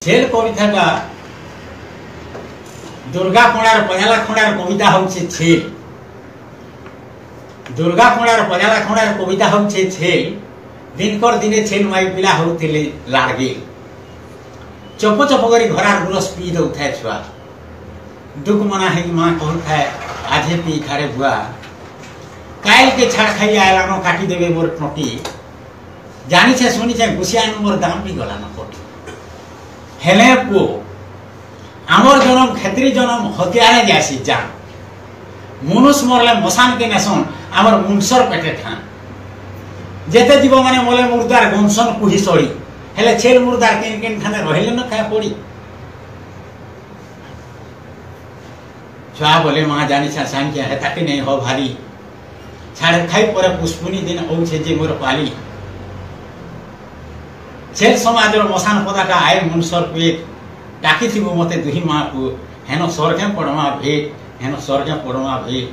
छेल कविताटा दुर्गा कोणार पजाला खोणार कविता होउछे छेल। दुर्गा कोणार पजाला खोणार कविता होउछे छेल। दिनकर दिने छेल माई पिला होउथिले लागे। चप चप करी घरार गुरस पी दउथाय छुआ। दुख मना है कि माँ कहथाय आजे पी खारे बुआ। कायल के छाड़ खाई आयलानो काटी देबे मोर टोटी। जानी छे सुनी छे गुसियान मोर दाम भी गला न कोटी। हेले पो आमर जन्म खेत्री जन्म हत्यारे जासी जान। मनुष्य मरले मसान के नेसन आमर मुंसर पेटे थान। जेते जीव माने मले मुर्दार गंसन कुही सड़ी। हेले छेल मुर्दार केन केन थाने रहिले न खाय पड़ी। छुआ बोले माँ जानी छा सान क्या है ताकि नहीं हो भारी। छाड़ खाई पर पुष्पुनी दिन औछे जे मोर पाली। छेल समाज मसान पदाका आए मुनसर पेट डाकी थी मते दुही माँ को हेनो स्वर्गे पड़मा भेट हेनो स्वर्गे पड़मा भेट।